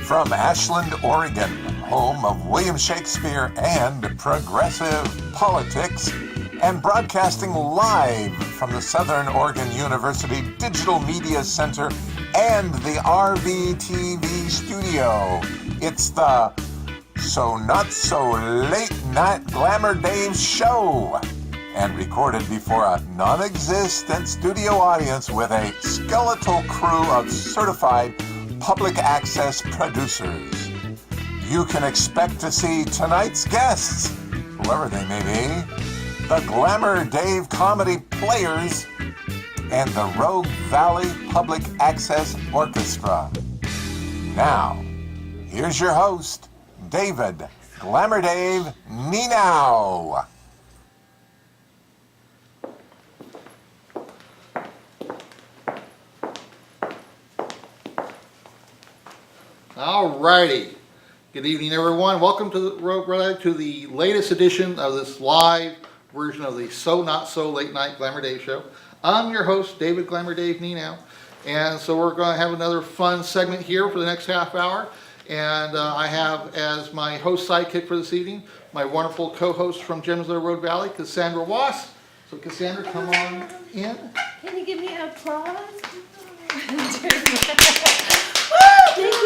From Ashland, Oregon, home of William Shakespeare and progressive politics, and broadcasting live from the Southern Oregon University Digital Media Center and the RVTV studio, it's the So Not So Late Night Glamour Dave show, and recorded before a non-existent studio audience with a skeletal crew of certified public access producers. You can expect to see tonight's guests, whoever they may be, the Glamour Dave Comedy Players, and the Rogue Valley Public Access Orchestra. Now, here's your host, David Glamour Dave Nienow. All righty. Good evening, everyone. Welcome to the latest edition of this live version of the So Not So Late Night Glamour Dave show. I'm your host, David Glamour Dave Nienow, and so we're going to have another fun segment here for the next half hour. And I have as my host sidekick for this evening my wonderful co-host from Gemsler Road Valley, Cassandra Wass. So Cassandra, come on in. Can you give me applause? Thank you.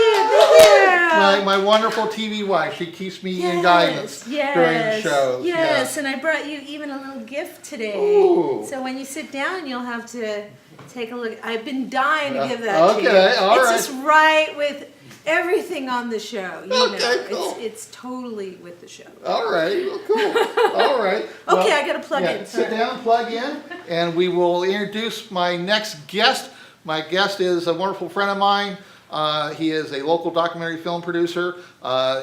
My wonderful TV wife. She keeps me in guidance during the show. Yes, and I brought you even a little gift today. Ooh. So when you sit down, you'll have to take a look. I've been dying to give that to you. Okay, all right. It's just right with everything on the show. You know, cool. It's totally with the show. All right, well, cool. All right. Okay, I got to plug in. Sit down, plug in, and we will introduce my next guest. My guest is a wonderful friend of mine. He is a local documentary film producer.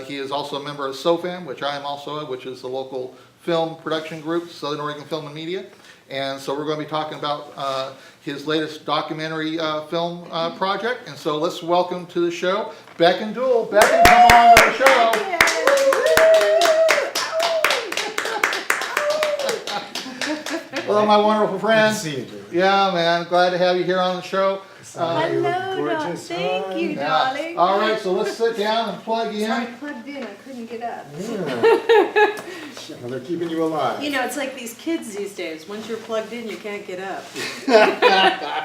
He is also a member of SOFAM, which I am also, which is the local film production group, Southern Oregon Film and Media. And so we're going to be talking about his latest documentary film project. And so let's welcome to the show, Beckon Duel. Beckon, come on to the show. Hello, my wonderful friend. Good to see you, dude. Yeah, man. Glad to have you here on the show. Hello, thank you, darling. All right, so let's sit down and plug in. Sorry, I plugged in. I couldn't get up. Yeah. Well, they're keeping you alive. You know, it's like these kids these days. Once you're plugged in, you can't get up.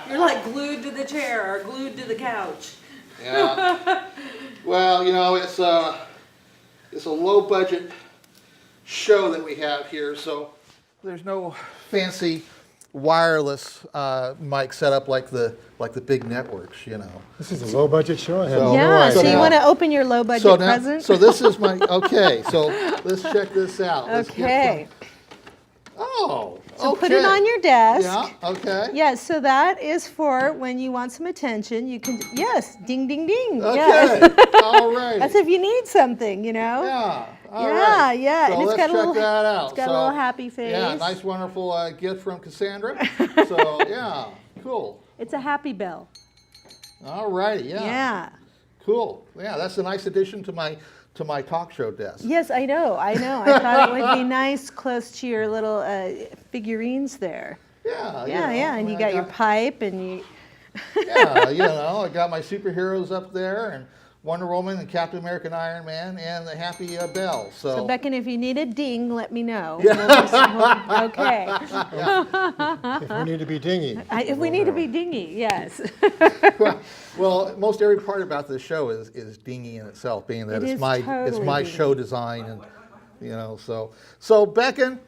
You're like glued to the chair or glued to the couch. Yeah. Well, you know, it's a low budget show that we have here, so there's no fancy wireless mic set up like the big networks, you know. This is a low budget show. I have So- no Yeah, idea. so you want to open your low budget present? So this is my, okay, so let's check this out. Let's get Okay. Oh, So okay. put it on your desk. Yeah, okay. Yeah, so that is for when you want some attention. You can, yes, ding, ding, ding. Okay, Yes. all right. That's if you need something, you know? Yeah, all Yeah, right. yeah, So and it's let's got a check little- that out. it's got a little happy face. Yeah, nice, wonderful gift from Cassandra. So, yeah, cool. It's a happy bell. All righty, yeah. Yeah. Cool. Yeah, that's a nice addition to my talk show desk. Yes, I know. I thought it would be nice close to your little figurines there. Yeah, Yeah, and you got your pipe and you... Yeah, you know, I got my superheroes up there, and Wonder Woman and Captain America and Iron Man and the Happy Bell. So, Beckon, if you need a ding, let me know. Yeah. Okay. If we need to be dingy. If we need to be dingy, yes. Well, most every part about this show is dingy in itself, being that It it's is my totally dingy. show design, and you know, so Beckon,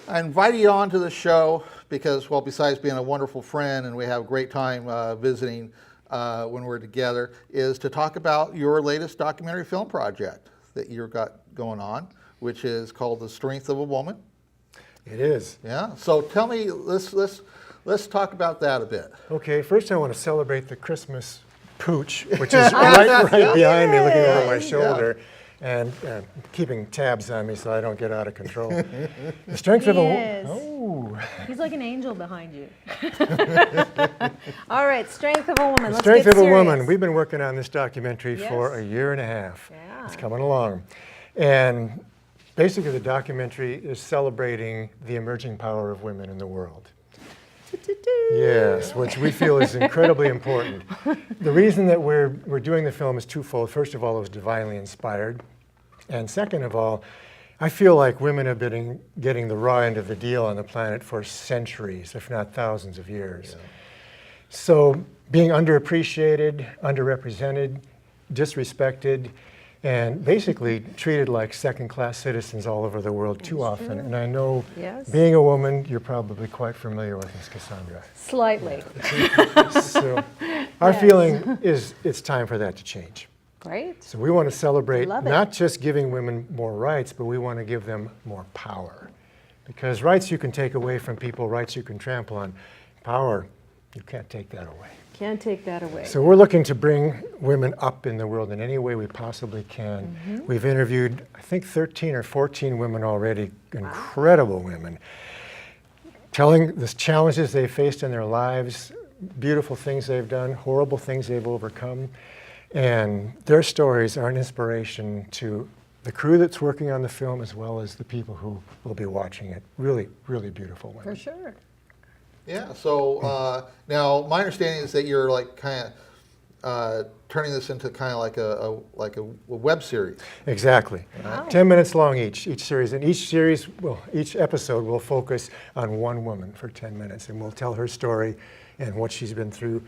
I invited you on to the show because, well, besides being a wonderful friend and we have a great time visiting when we're together, is to talk about your latest documentary film project that you've got going on, which is called The Strength of a Woman. It is. Yeah. So tell me, let's talk about that a bit. Okay, first I want to celebrate the Christmas pooch, which is right behind me, looking over my shoulder, and keeping tabs on me so I don't get out of control. The strength of a Yes. Oh. He's like an angel behind you. All right, Strength of a Woman. Let's Strength get of a serious. Woman. We've been working on this documentary for Yes. a year and a half. Yeah. It's coming along. And basically the documentary is celebrating the emerging power of women in the world. Yes, which we feel is incredibly important. The reason that we're doing the film is twofold. First of all, it was divinely inspired. And second of all, I feel like women have been getting the raw end of the deal on the planet for centuries, if not thousands of years. Yeah. So being underappreciated, underrepresented, disrespected, and basically treated like second-class citizens all over the world too often. And I know, being a woman, you're probably quite familiar with this, Cassandra. Slightly. So our feeling is it's time for that to change. Great. So we want to celebrate Love it. not just giving women more rights, but we want to give them more power. Because rights you can take away from people, rights you can trample on. Power, you can't take that away. Can't take that away. So we're looking to bring women up in the world in any way we possibly can. We've interviewed, I think, 13 or 14 women already, incredible women, telling the challenges they faced in their lives, beautiful things they've done, horrible things they've overcome. And their stories are an inspiration to the crew that's working on the film as well as the people who will be watching it. Really, really beautiful women. For sure. Yeah. So now my understanding is that you're like kind of turning this into kind of like a web series. Exactly. Wow. 10 minutes long each series. And each episode will focus on one woman for 10 minutes. And we'll tell her story and what she's been through.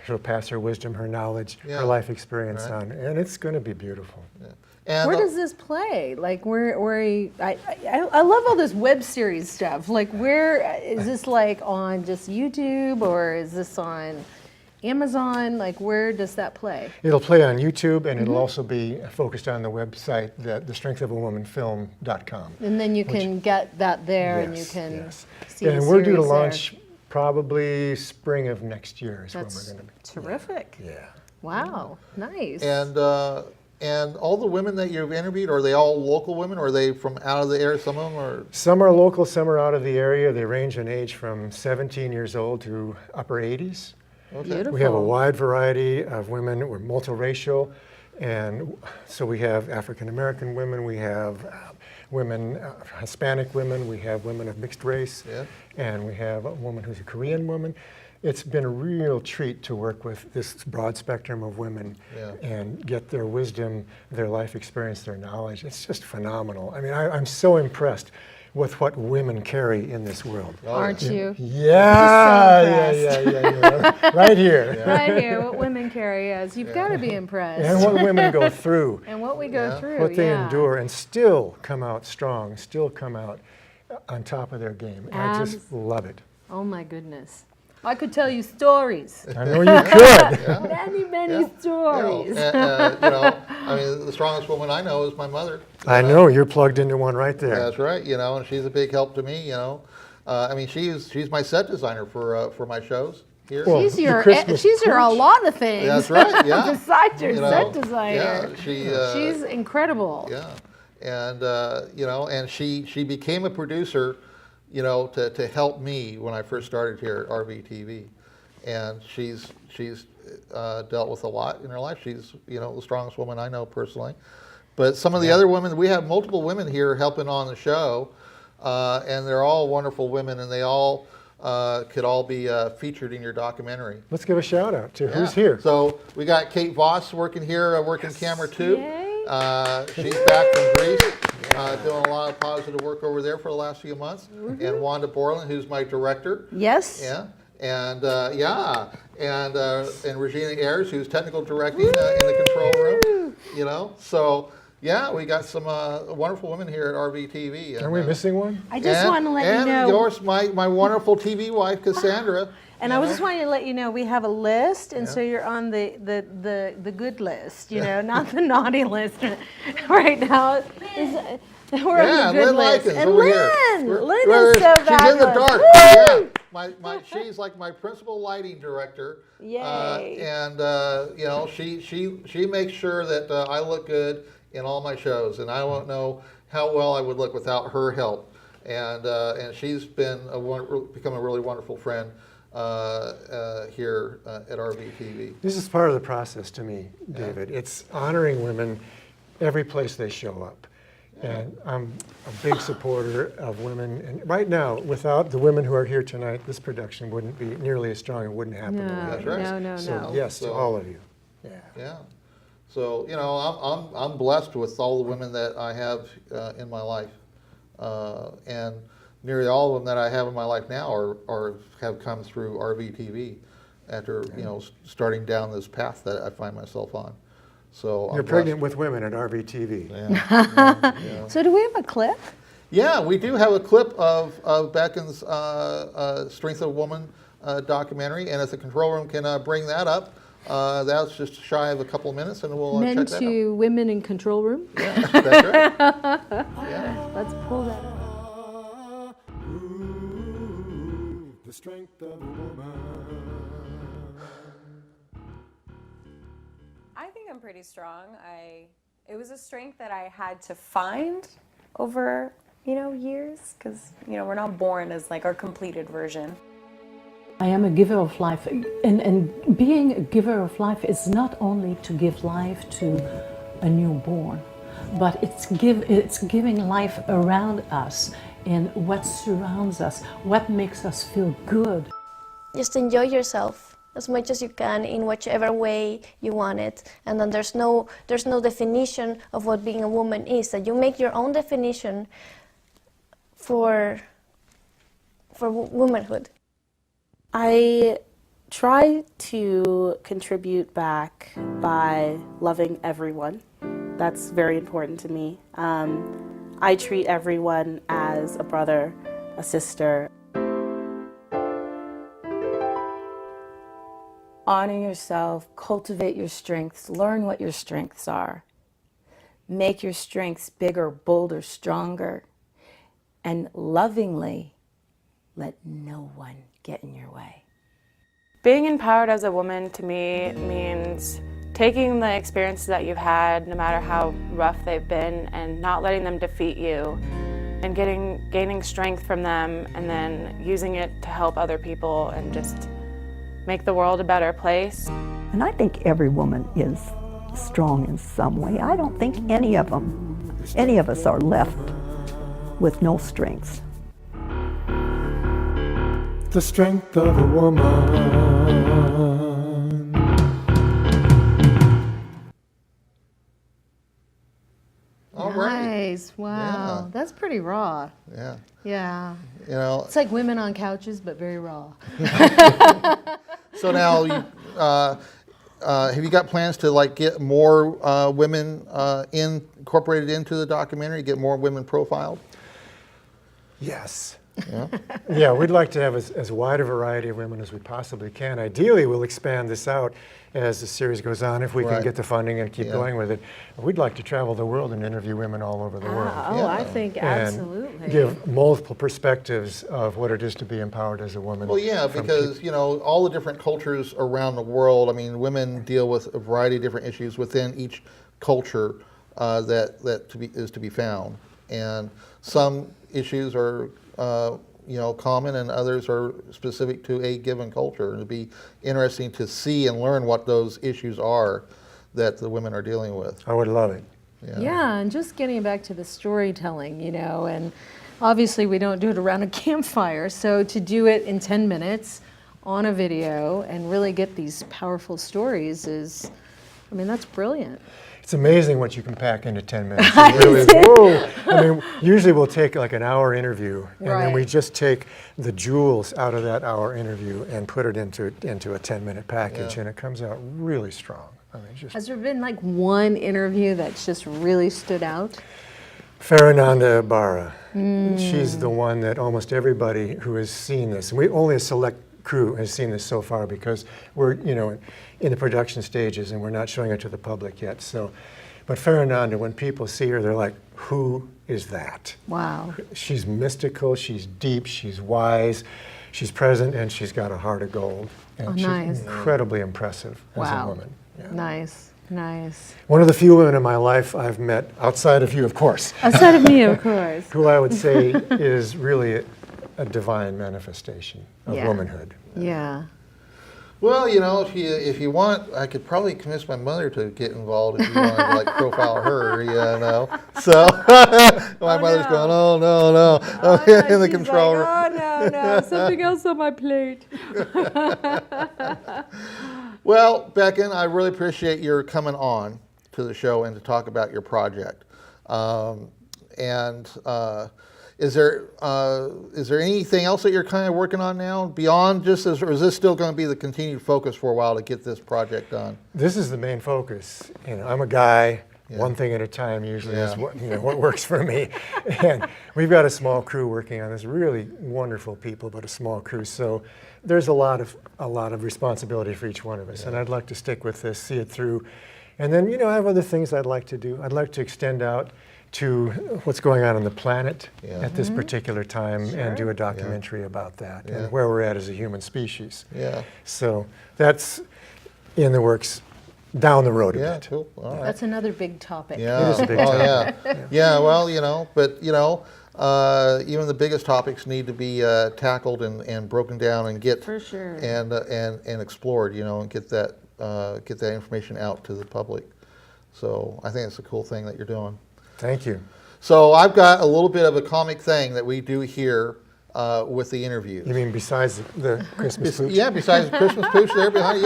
She'll pass her wisdom, her knowledge, her life experience on. And it's going to be beautiful. Yeah. And Where does this play? Like, I love all this web series stuff. Like, where is this, like on just YouTube, or is this on Amazon? Like, where does that play? It'll play on YouTube, and it'll also be focused on the website, thestrengthofawomanfilm.com. And then you can get that there, and you can see the And we're due to series launch probably spring of next year is That's when we're going to be. terrific. Yeah. Wow, nice. And all the women that you've interviewed, are they all local women, or are they from out of the area? Some of them are. Some are local, some are out of the area. They range in age from 17 years old to upper 80s. Okay. Beautiful. We have a wide variety of women. We're multiracial, and so we have African American women, we have women, Hispanic women, we have women of mixed race, and we have a woman who's a Korean woman. It's been a real treat to work with this broad spectrum of women and get their wisdom, their life experience, their knowledge. It's just phenomenal. I mean, I'm so impressed with what women carry in this world. Aren't you? Yeah. Right here. Right here, what women carry us. You've got to be impressed. And what women go through. And what we go through, What they endure and still come out strong, still come out on top of their game. I just love it. Oh my goodness. I could tell you stories. I know you could. Many stories. I mean, the strongest woman I know is my mother. I know, you're plugged into one right there. That's right. And she's a big help to me. I mean, she's my set designer for my shows here. Well, She's your a lot of things. That's right. Yeah. Besides your set designer. Yeah. She's incredible. Yeah. And and she became a producer, to help me when I first started here at RVTV, and she's dealt with a lot in her life. She's the strongest woman I know personally, but some of the other women, we have multiple women here helping on the show, and they're all wonderful women, and they all could all be featured in your documentary. Let's give a shout out to who's here. So we got Kate Voss working here, working camera 2. Yay. She's back from Greece, doing a lot of positive work over there for the last few months. And Wanda Borland, who's my director. Yes. Yeah. And and Regina Ayers, who's technical directing in the control room. So yeah, we got some wonderful women here at RVTV. And, Are we missing one? I just want to let you know. And yours, my wonderful TV wife, Cassandra. And I was just wanting to let you know we have a list, and so you're on the good list, not the naughty list right now. We're on the good list. And Lynn is so fabulous. She's in the dark. Yeah. She's like my principal lighting director. Yay. She makes sure that I look good in all my shows, and I won't know how well I would look without her help. And she's become a really wonderful friend here at RVTV. This is part of the process to me, David. It's honoring women every place they show up. And I'm a big supporter of women. And right now, without the women who are here tonight, this production wouldn't be nearly as strong. It wouldn't happen. the way That's it right. is. No. So yes, to So- all of you. Yeah. Yeah. So, you know, I'm blessed with all the women that I have in my life. And nearly all of them that I have in my life now have come through RVTV after, you know, starting down this path that I find myself on. So You're I'm pregnant with women at RVTV. blessed. Yeah. So do we have a clip? Yeah, we do have a clip of Beckon's Strength of a Woman documentary, and if the control room can bring that up, that's just shy of a couple of minutes, and we'll Men check that out. to women in control room. Yeah, that's right. Yeah. Let's pull that up. The strength of a woman. I think I'm pretty strong. It was a strength that I had to find over, years, because, we're not born as like our completed version. I am a giver of life, and being a giver of life is not only to give life to a newborn, but it's giving life around us in what surrounds us, what makes us feel good. Just enjoy yourself as much as you can in whichever way you want it, and then there's no definition of what being a woman is. That you make your own definition for womanhood. I try to contribute back by loving everyone. That's very important to me. I treat everyone as a brother, a sister. Honor yourself, cultivate your strengths, learn what your strengths are. Make your strengths bigger, bolder, stronger, and lovingly let no one get in your way. Being empowered as a woman to me means taking the experiences that you've had, no matter how rough they've been, and not letting them defeat you, and gaining strength from them, and then using it to help other people and just make the world a better place. And I think every woman is strong in some way. I don't think any of us are left with no strengths. The strength of a woman. All right. Nice. Wow. Yeah. That's pretty raw. Yeah. Yeah. You know, It's like women on couches, but very raw. so now, have you got plans to like get more women incorporated into the documentary, get more women profiled? Yes. Yeah. Yeah, we'd like to have as wide a variety of women as we possibly can. Ideally, we'll expand this out as the series goes on if we can Right. get the funding and keep Yeah. going with it. We'd like to travel the world and interview women all over the world. Oh, I think And absolutely. give multiple perspectives of what it is to be empowered as a woman. Well, yeah, from because all the different cultures around the world. I mean, women deal with a variety of different issues within each culture that is to be found, and some issues are common, and others are specific to a given culture. And it'd be interesting to see and learn what those issues are that the women are dealing with. I would love it. Yeah, and just getting back to the storytelling, and obviously we don't do it around a campfire, so to do it in 10 minutes on a video and really get these powerful stories that's brilliant. It's amazing what you can pack into 10 minutes. It really is. Whoa. I mean, usually we'll take like an hour interview, and then we Right. just take the jewels out of that hour interview and put it into a 10-minute package, and it comes out really strong. I mean, it's just Has there been like one interview that's just really stood out? Fernanda Ibarra. She's the one that almost everybody who has seen this, and we only a select crew has seen this so far because we're in the production stages and we're not showing it to the public yet. So, but Fernanda, when people see her, they're like, "Who is that?" Wow. She's mystical. She's deep. She's wise. She's present, and she's got a heart of gold. And she's nice. incredibly impressive as a Wow. woman. Yeah. Nice. One of the few women in my life I've met, outside of you, of course, Outside of me, of course. who I would say is really a divine manifestation of Yeah. womanhood. Yeah. Well, if you want, I could probably convince my mother to get involved if you wanted to profile her, So my mother's going, oh no, in the control room. Oh no, something else on my plate. Well, Beckon, I really appreciate your coming on to the show and to talk about your project. Is there anything else that you're kind of working on now beyond just this, or is this still going to be the continued focus for a while to get this project done? This is the main focus. I'm a guy. One thing at a time usually is what works for me. And we've got a small crew working on this, really wonderful people, but a small crew. So there's a lot of responsibility for each one of us. And I'd like to stick with this, see it through. And then, I have other things I'd like to do. I'd like to extend out to what's going on the planet at this particular time and do a documentary about that and where we're at as a human species. Yeah. So that's in the works. Down the road a bit. Cool. All right. That's another big topic. It is a big topic. Well, even the biggest topics need to be tackled and broken down and get For sure. and explored, and get that information out to the public. So I think it's a cool thing that you're doing. Thank you. So I've got a little bit of a comic thing that we do here with the interviews. You mean besides the Christmas pooch? Yeah, besides the Christmas pooch there behind.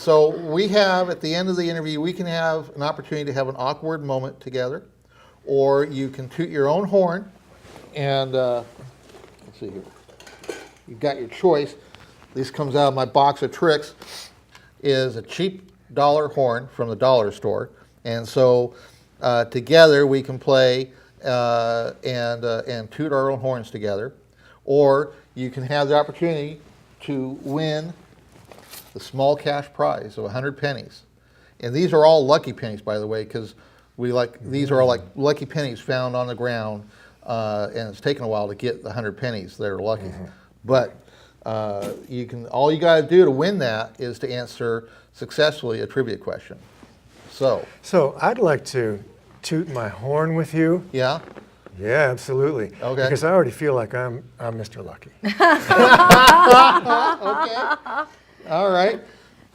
So we have, at the end of the interview, we can have an opportunity to have an awkward moment together, or you can toot your own horn, and let's see here. You've got your choice. This comes out of my box of tricks, is a cheap dollar horn from the dollar store. And so together we can play and toot our own horns together. Or you can have the opportunity to win the small cash prize of 100 pennies. And these are all lucky pennies, by the way, because these are all like lucky pennies found on the ground, and it's taken a while to get the 100 pennies that are lucky. But all you got to do to win that is to answer successfully a trivia question. So I'd like to toot my horn with you. Yeah? Yeah, absolutely. Okay. Because I already feel like I'm Mr. Lucky. Okay. All right.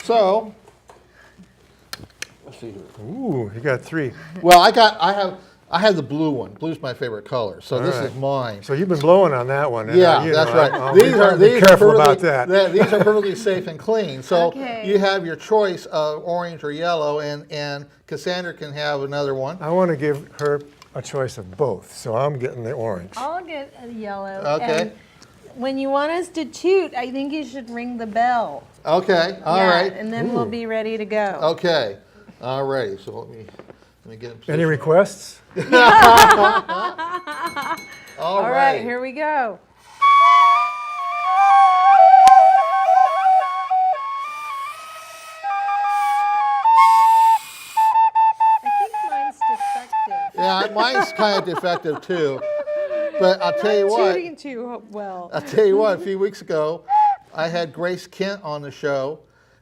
So let's see here. Ooh, you got 3. Well, I have the blue one. Blue's my favorite color, so this is mine. So you've been blowing on that one. Yeah, that's right. These are careful perfectly, about that. These are perfectly safe and clean. So Okay. you have your choice of orange or yellow, and Cassandra can have another one. I want to give her a choice of both, so I'm getting the orange. I'll get a yellow. Okay. And when you want us to toot, I think you should ring the bell. Okay. All right. And then we'll be ready to go. Okay. All righty. So let me get in position. Any requests? All All right, here we go. I think mine's defective. Yeah, mine's kind of defective too. But I'll tell you what. Tooting too well. I'll tell you what. A few weeks ago, I had Grace Kent on the show.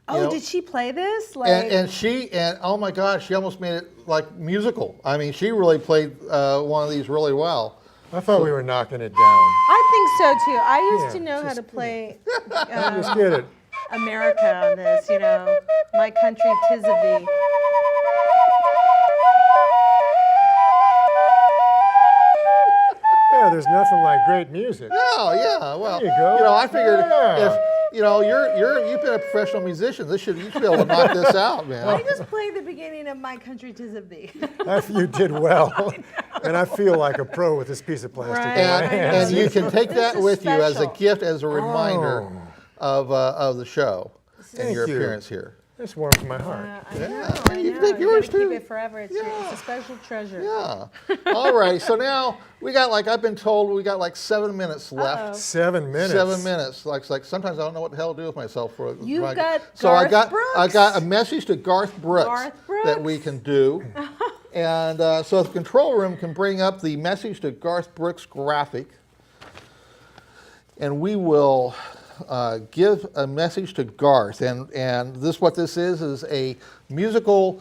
Did she play this? And oh my God, she almost made it like musical. I mean, she really played one of these really well. I thought we were knocking it down. I think so too. I used to know how to play Just get it. America on this, My Country 'Tis of Thee. Yeah, there's nothing like great music. Oh yeah, well, There you go. I figured Yeah. if you've been a professional musician, you should be able to knock this out, man. I just played the beginning of My Country 'Tis of Thee. You did well. And I feel like a pro with this piece of plastic in my Right. hands. And you can take that is with you as a special. gift, as a reminder of the show and Thank your you. appearance here. This warms my heart. I know. you can take yours, gotta too. Keep it forever. It's a special treasure. Yeah. All right. So now we got I've been told we got 7 minutes left. 7 minutes. 7 minutes. Like sometimes I don't know what the hell to do with myself. You've got So I Garth got a message to Garth Brooks, Garth that we can do. And so the control room can bring up the message to Garth Brooks graphic. And we will give a message to Garth. And what this is a musical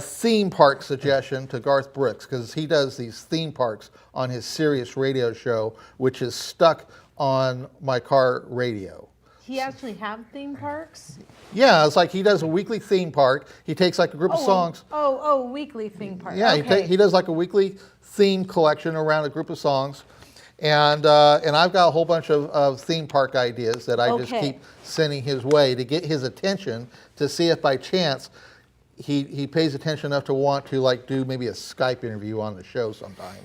theme park suggestion to Garth Brooks, because he does these theme parks on his Sirius radio show, which is stuck on my car radio. he actually have theme parks? Yeah, it's like he does a weekly theme park. He takes like a group of songs. Weekly theme park. Yeah, Okay. he does like a weekly theme collection around a group of songs. And I've got a whole bunch of theme park ideas that I just keep sending his way to get his attention, to see if by chance he pays attention enough to want to like do maybe a Skype interview on the show sometime,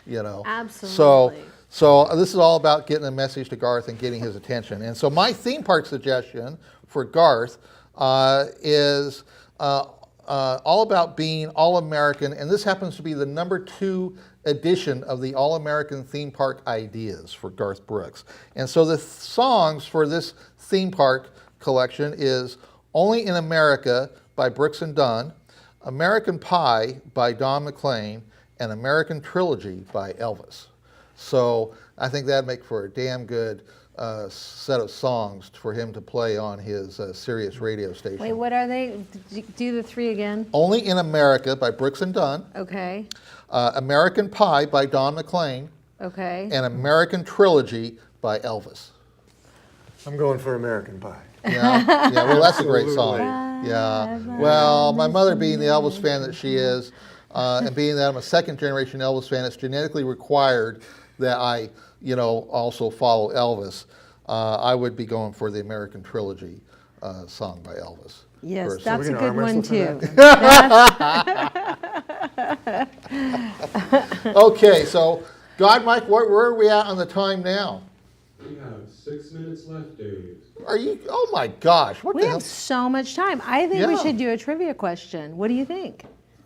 you know. Absolutely. So this is all about getting a message to Garth and getting his attention. And so my theme park suggestion for Garth is all about being all-American, and this happens to be the #2 edition of the All-American Theme Park Ideas for Garth Brooks. And so the songs for this theme park collection is Only in America by Brooks and Dunn, American Pie by Don McLean, and American Trilogy by Elvis. So I think that'd make for a damn good set of songs for him to play on his Sirius radio station. Wait, what are they? Do the three again. Only in America by Brooks and Dunn. Okay. American Pie by Don McLean. Okay. And American Trilogy by Elvis. I'm going for American Pie. Yeah, well, that's a great song. Absolutely. Yeah. Well, my mother being the Elvis fan that she is, and being that I'm a second-generation Elvis fan, it's genetically required that I, also follow Elvis. I would be going for the American Trilogy song by Elvis. Yes, personally. that's a good one too. Okay, so God, Mike, where are we at on the time now? We have 6 minutes left, Dave. Are you? Oh my gosh! What We the hell? have so much time. I think we Yeah. should do a trivia question. What do you think?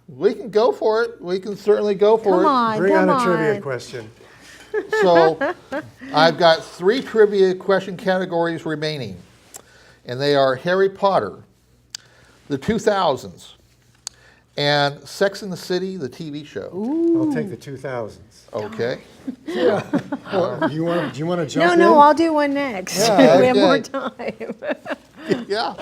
We can go for it. We can certainly go for Come it. on, Bring come on a on. trivia question. So I've got 3 trivia question categories remaining, and they are Harry Potter, the 2000s, and Sex and the City, the TV show. I'll take the 2000s. Okay. Do you want to jump in? No, I'll do one next. Yeah, We have more okay. time. Yeah.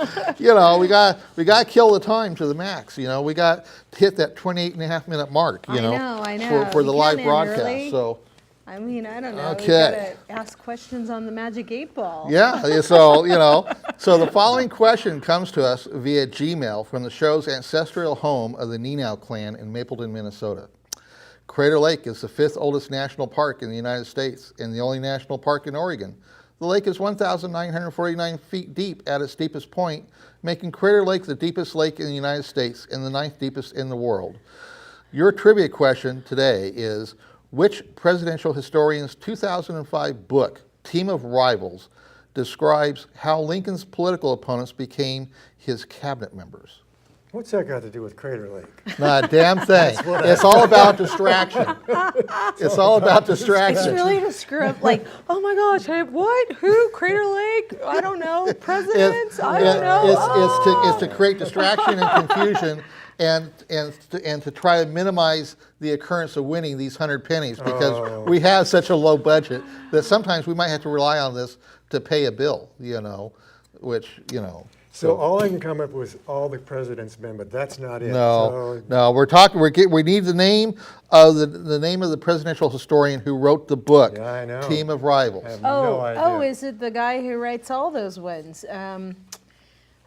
We got to kill the time to the max. We got to hit that 28.5-minute mark. I know. For the You live can't end broadcast. early. So. I mean, I don't know. Okay. We gotta ask questions on the Magic 8 Ball. Yeah, so, so the following question comes to us via Gmail from the show's ancestral home of the Nienow clan in Mapleton, Minnesota. Crater Lake is the 5th oldest national park in the United States and the only national park in Oregon. The lake is 1,949 feet deep at its deepest point, making Crater Lake the deepest lake in the United States and the 9th deepest in the world. Your trivia question today is, which presidential historian's 2005 book, Team of Rivals, describes how Lincoln's political opponents became his cabinet members? What's that got to do with Crater Lake? Not a damn thing. It's all about distraction. It's all about distraction. It's really to screw up, like, oh my gosh, what? Who? Crater Lake? I don't know. Presidents? I don't know. It's to create distraction and confusion and to try to minimize the occurrence of winning these 100 pennies because we have such a low budget that sometimes we might have to rely on this to pay a bill, which. So all I can come up with all the president's been, but that's not it. No, we're talking. We need the name of the name of the presidential historian who wrote the book. Yeah, I know. Team of Rivals. I have no idea. Is it the guy who writes all those ones? It's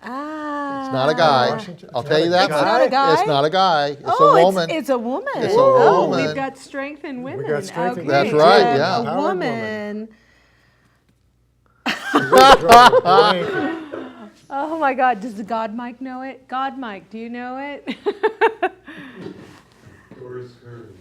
not a guy. I'll tell you that. It's not a guy? It's not a guy. It's a woman. It's a woman. It's a woman. We've got strength in women. We got strength in Okay, That's right, yeah. A woman. Oh my God, does the God Mike know it? God Mike, do you know it? Doris Kearns.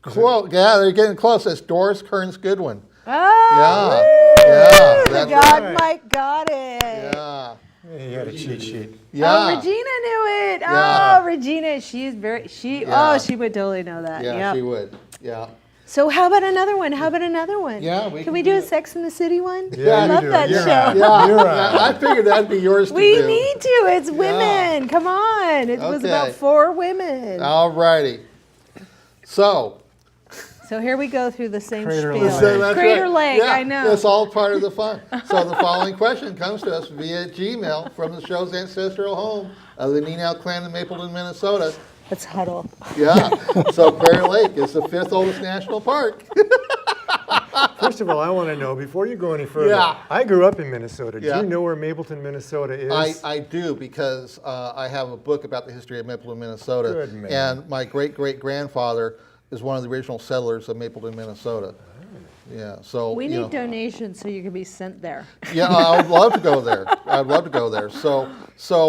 Quote, yeah, they're getting close. It's Doris Kearns Goodwin. Oh, Yeah, the that's God right. Mike got it. Yeah. You had a cheat sheet. Yeah. Oh, Regina knew it. Yeah. Oh, Regina, she Yeah. she would totally know that. Yeah, Yep. she would. Yeah. So how about another one? Yeah, we Can can we do do a it. Sex in the City one? Yeah, I you love do it. that You're show. right. Yeah, You're right. I figured that'd be yours to We do. need to. It's women. Come on. It was about Okay. 4 women. All righty. So, So here we go through the same Crater spiel. Lake. so that's Crater right. Lake, Yeah, I know. It's all part of the fun. So the following question comes to us via Gmail from the show's ancestral home of the Nienow clan in Mapleton, Minnesota. Let's huddle. Yeah. So Crater Lake is the 5th oldest national park. First of all, I want to know, before you go any further, Yeah. I grew up in Minnesota. Do Yeah. you know where Mapleton, Minnesota is? I do, because I have a book about the history of Mapleton, Minnesota. Good man. And my great-great-grandfather is one of the original settlers of Mapleton, Minnesota. Yeah, so, We you need know. donations so you can be sent there. Yeah, I would love to go there. I'd love to go there. So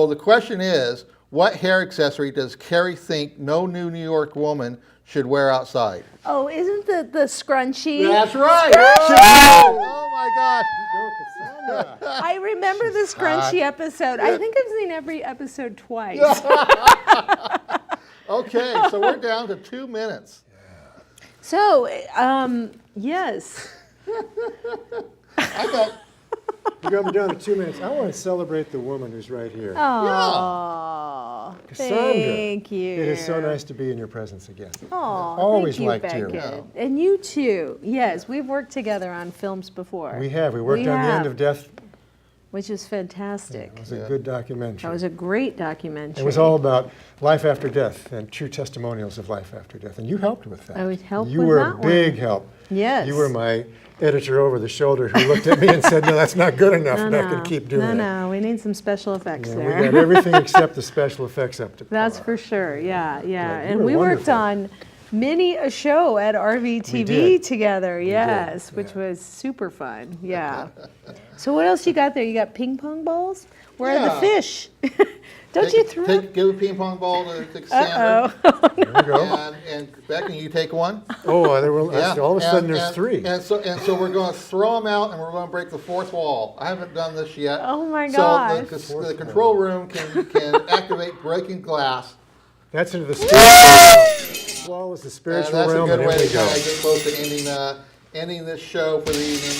the question is, what hair accessory does Carrie think no new New York woman should wear outside? Oh, isn't the scrunchie? That's right. Oh my gosh. Go, Cassandra. I remember the scrunchie episode. I think I've seen every episode twice. Okay, so we're down to 2 minutes. So, yes. I got. You're down to 2 minutes. I want to celebrate the woman who's right here. Oh, Cassandra. thank you. It is so nice to be in your presence again. Oh, Always thank you, liked you. Beckon. And you too. Yes, we've worked together on films before. We have. We worked on The End of Death. Which is fantastic. It was a good documentary. That was a great documentary. It was all about life after death and true testimonials of life after death. And you helped with that. I would help You with were that a big one. help. Yes. You were my editor over the shoulder who looked at me and said, no, that's not good enough. No, I'm not going to keep doing it. No, we need some special effects Yeah, there. we got everything except the special effects up to That's par. for sure. Yeah, yeah. you And were we worked wonderful. on many a show at We RVTV did. together. did, Yes, which yeah. was super fun. Yeah. So what else you got there? You got ping pong balls? Where are the Yeah. fish? Don't you throw? Give a ping pong ball to Cassandra. Uh-oh. There you go. And Beckon, you take one. Oh, there were, all of a sudden And- there's and- three. And so we're going to throw them out, and we're going to break the fourth wall. I haven't done this yet. Oh my So gosh. the control room can activate breaking glass. That's into the spiritual wall is the And spiritual that's a realm, good and way here to we go. kind of get close to ending this show for the evening.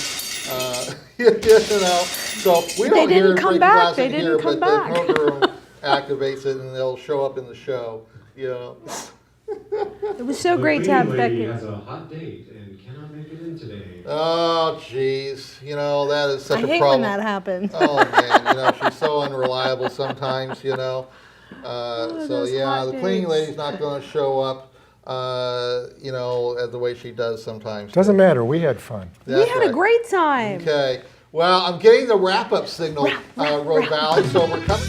You know, so we They don't hear didn't come breaking back. glass They in didn't here, come but back. the control room activates it, and they'll show up in the show. You know. It was so The great to have cleaning lady Beckon. has a hot date and cannot make it in today. Oh, jeez. You know, that is such I a hate problem. when that happens. Oh, man. You know, she's so unreliable sometimes, you know. So, those yeah, hot the cleaning dates. lady's not going to show up, you know, the way she does sometimes. Doesn't matter. We had fun. We That's had a right. great time. Okay. Well, I'm getting the wrap-up signal, Road Valley, so we're coming.